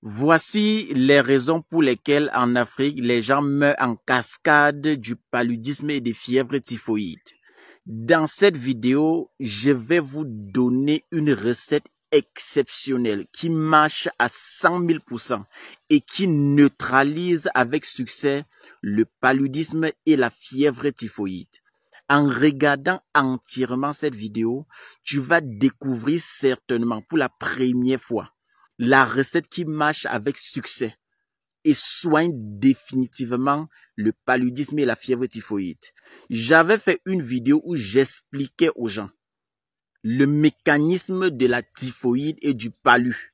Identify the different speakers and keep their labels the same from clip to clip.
Speaker 1: Voici les raisons pour lesquelles en Afrique, les gens meurent en cascade du paludisme et des fièvres typhoïdes. Dans cette vidéo, je vais vous donner une recette exceptionnelle qui marche à 100 000% et qui neutralise avec succès le paludisme et la fièvre typhoïde. En regardant entièrement cette vidéo, tu vas découvrir certainement pour la première fois la recette qui marche avec succès et soigne définitivement le paludisme et la fièvre typhoïde. J'avais fait une vidéo où j'expliquais aux gens le mécanisme de la typhoïde et du palu.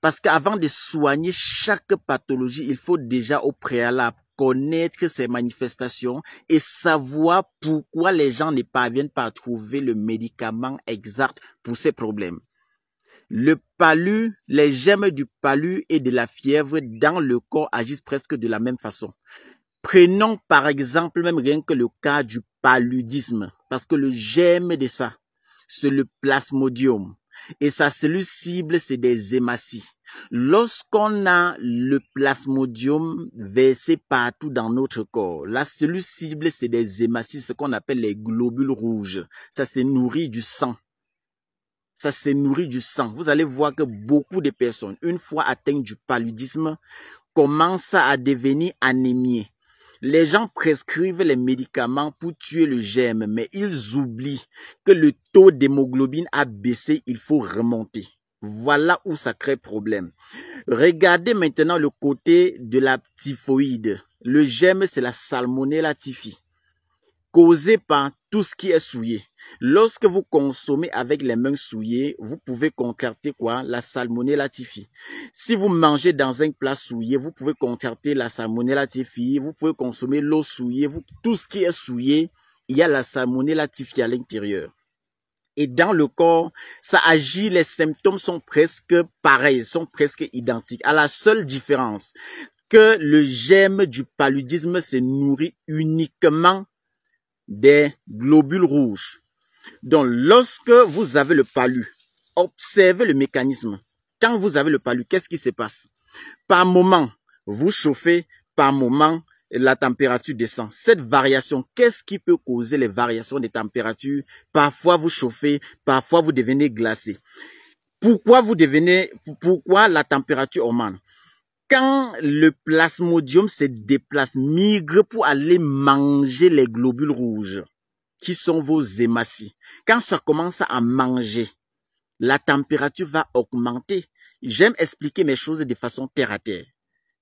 Speaker 1: Parce qu'avant de soigner chaque pathologie, il faut déjà au préalable connaître ses manifestations et savoir pourquoi les gens ne parviennent pas à trouver le médicament exact pour ces problèmes. Le palu, les germes du palu et de la fièvre dans le corps agissent presque de la même façon. Prenons par exemple même rien que le cas du paludisme, parce que le germe de ça, c'est le plasmodium. Et sa cellule cible, c'est des hématies. Lorsqu'on a le plasmodium versé partout dans notre corps, la cellule cible, c'est des hématies, ce qu'on appelle les globules rouges. Ça se nourrit du sang. Ça se nourrit du sang. Vous allez voir que beaucoup de personnes, une fois atteintes du paludisme, commencent à devenir anémiées. Les gens prescrivent les médicaments pour tuer le germe, mais ils oublient que le taux d'hémoglobine a baissé, il faut remonter. Voilà où ça crée problème. Regardez maintenant le côté de la typhoïde. Le germe, c'est la Salmonella typhi, causé par tout ce qui est souillé. Lorsque vous consommez avec les mains souillées, vous pouvez contracter quoi? La Salmonella typhi. Si vous mangez dans un plat souillé, vous pouvez contracter la Salmonella typhi. Vous pouvez consommer l'eau souillée. Tout ce qui est souillé, il y a la Salmonella typhi à l'intérieur. Et dans le corps, ça agit, les symptômes sont presque pareils, sont presque identiques. À la seule différence que le germe du paludisme se nourrit uniquement des globules rouges. Donc, lorsque vous avez le palu, observez le mécanisme. Quand vous avez le palu, qu'est-ce qui se passe? Par moment, vous chauffez, par moment, la température descend. Cette variation, qu'est-ce qui peut causer les variations de température? Parfois, vous chauffez, parfois, vous devenez glacé. Pourquoi la température augmente? Quand le plasmodium se déplace, migre pour aller manger les globules rouges, qui sont vos hématies. Quand ça commence à manger, la température va augmenter. J'aime expliquer mes choses de façon terre à terre.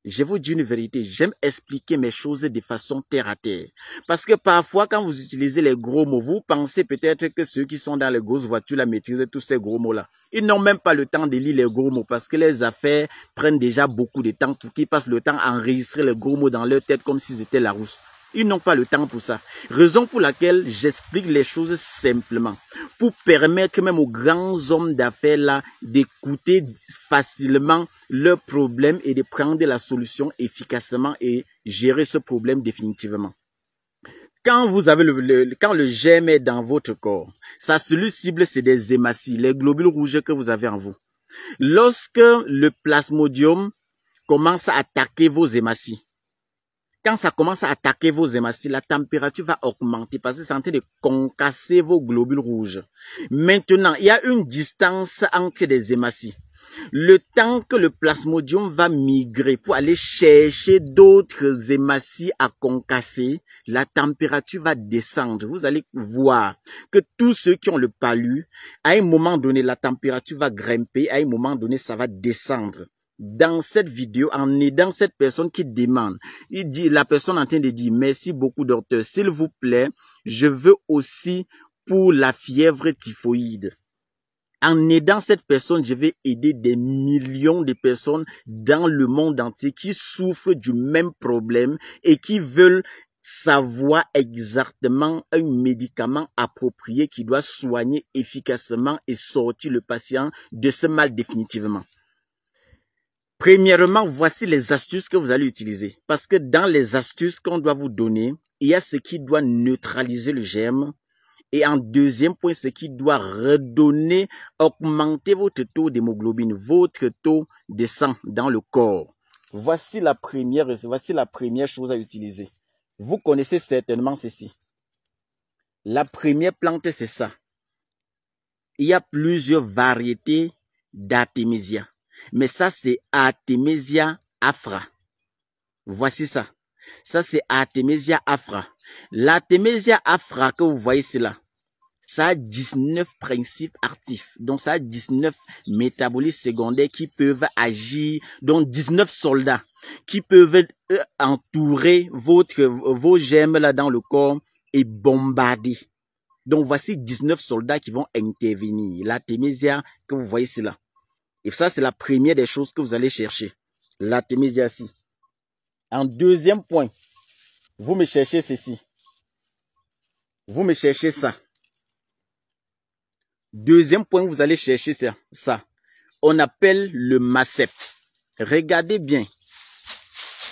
Speaker 1: Je vous dis une vérité, j'aime expliquer mes choses de façon terre à terre. Parce que parfois, quand vous utilisez les gros mots, vous pensez peut-être que ceux qui sont dans les grosses voitures la maîtrisent tous ces gros mots-là. Ils n'ont même pas le temps de lire les gros mots parce que les affaires prennent déjà beaucoup de temps pour qu'ils passent le temps à enregistrer les gros mots dans leur tête comme s'ils étaient la rousse. Ils n'ont pas le temps pour ça. Raison pour laquelle j'explique les choses simplement. Pour permettre même aux grands hommes d'affaires là d'écouter facilement leurs problèmes et de prendre la solution efficacement et gérer ce problème définitivement. Quand vous avez quand le germe est dans votre corps, sa cellule cible c'est des hématies, les globules rouges que vous avez en vous. Lorsque le plasmodium commence à attaquer vos hématies, quand ça commence à attaquer vos hématies, la température va augmenter parce que c'est en train de concasser vos globules rouges. Maintenant, il y a une distance entre des hématies. Le temps que le plasmodium va migrer pour aller chercher d'autres hématies à concasser, la température va descendre. Vous allez voir que tous ceux qui ont le palu, à un moment donné, la température va grimper, à un moment donné, ça va descendre. Dans cette vidéo, en aidant cette personne qui demande, la personne est en train de dire, merci beaucoup docteur, s'il vous plaît, je veux aussi pour la fièvre typhoïde. En aidant cette personne, je vais aider des millions de personnes dans le monde entier qui souffrent du même problème et qui veulent savoir exactement un médicament approprié qui doit soigner efficacement et sortir le patient de ce mal définitivement. Premièrement, voici les astuces que vous allez utiliser. Parce que dans les astuces qu'on doit vous donner, il y a ce qui doit neutraliser le germe Et en deuxième point, ce qui doit redonner, augmenter votre taux d'hémoglobine, votre taux de sang dans le corps. Voici la première chose à utiliser. Vous connaissez certainement ceci. La première plante, c'est ça. Il y a plusieurs variétés d'Artemisia. Mais ça, c'est Artemisia afra. Voici ça. Ça, c'est Artemisia afra. L'Artemisia afra que vous voyez cela, ça a 19 principes actifs. Donc, ça a 19 métabolismes secondaires qui peuvent agir. Donc, 19 soldats qui peuvent entourer vos germes là dans le corps et bombarder. Donc, voici 19 soldats qui vont intervenir. L'Artemisia que vous voyez cela. Et ça, c'est la première des choses que vous allez chercher. L'Artemisia ici. En deuxième point, vous me cherchez ceci. Vous me cherchez ça. Deuxième point, vous allez chercher ça. On appelle le MACEP. Regardez bien.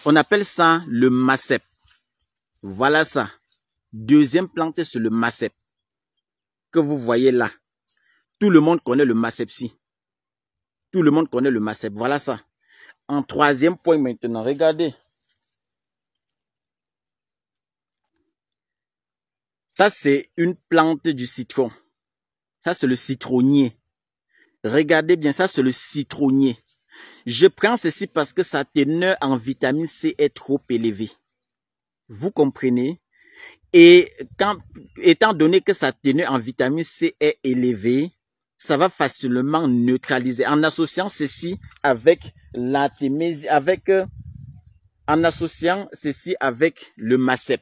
Speaker 1: On appelle ça le MACEP. Voilà ça. Deuxième plante, c'est le MACEP. Que vous voyez là. Tout le monde connaît le MACEP-ci. Tout le monde connaît le MACEP. Voilà ça. En troisième point maintenant, regardez. Ça, c'est une plante du citron. Ça, c'est le citronnier. Regardez bien, ça, c'est le citronnier. Je prends ceci parce que sa teneur en vitamine C est trop élevée. Vous comprenez? Et étant donné que sa teneur en vitamine C est élevée, ça va facilement neutraliser. En associant ceci avec l'Artemisia, en associant ceci avec le MACEP,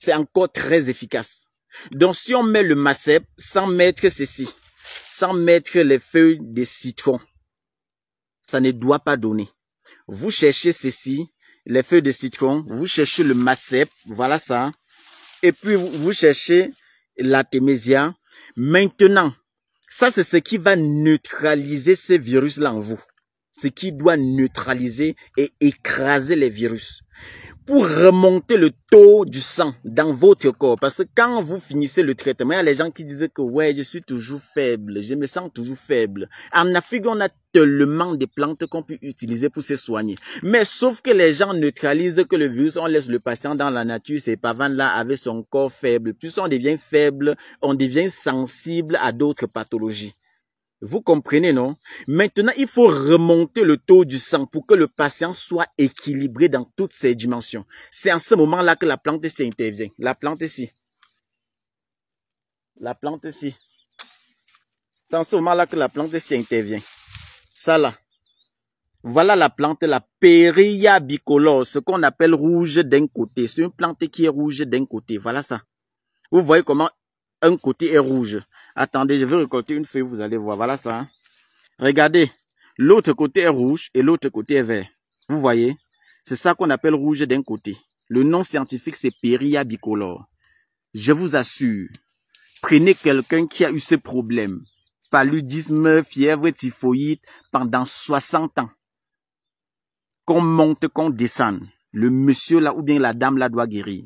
Speaker 1: c'est encore très efficace. Donc, si on met le MACEP sans mettre ceci, sans mettre les feuilles de citron, ça ne doit pas donner. Vous cherchez ceci, les feuilles de citron, vous cherchez le MACEP, voilà ça. Et puis, vous cherchez l'Artemisia. Maintenant, ça, c'est ce qui va neutraliser ces virus-là en vous. Ce qui doit neutraliser et écraser les virus. Pour remonter le taux du sang dans votre corps. Parce que quand vous finissez le traitement, il y a les gens qui disent que ouais, je suis toujours faible, je me sens toujours faible. En Afrique, on a tellement de plantes qu'on peut utiliser pour se soigner. Mais sauf que les gens neutralisent que le virus, on laisse le patient dans la nature, c'est pas là avec son corps faible. Plus on devient faible, on devient sensible à d'autres pathologies. Vous comprenez, non? Maintenant, il faut remonter le taux du sang pour que le patient soit équilibré dans toutes ses dimensions. C'est en ce moment-là que la plante ici intervient. La plante ici. La plante ici. C'est en ce moment-là que la plante ici intervient. Ça là. Voilà la plante, la Périlla bicolore, ce qu'on appelle rouge d'un côté. C'est une plante qui est rouge d'un côté. Voilà ça. Vous voyez comment un côté est rouge. Attendez, je vais récolter une feuille, vous allez voir. Voilà ça. Hein? Regardez, l'autre côté est rouge et l'autre côté est vert. Vous voyez? C'est ça qu'on appelle rouge d'un côté. Le nom scientifique, c'est Périlla bicolore. Je vous assure, prenez quelqu'un qui a eu ce problème. Paludisme, fièvre, typhoïde, pendant 60 ans. Qu'on monte, qu'on descende. Le monsieur là ou bien la dame là doit guérir.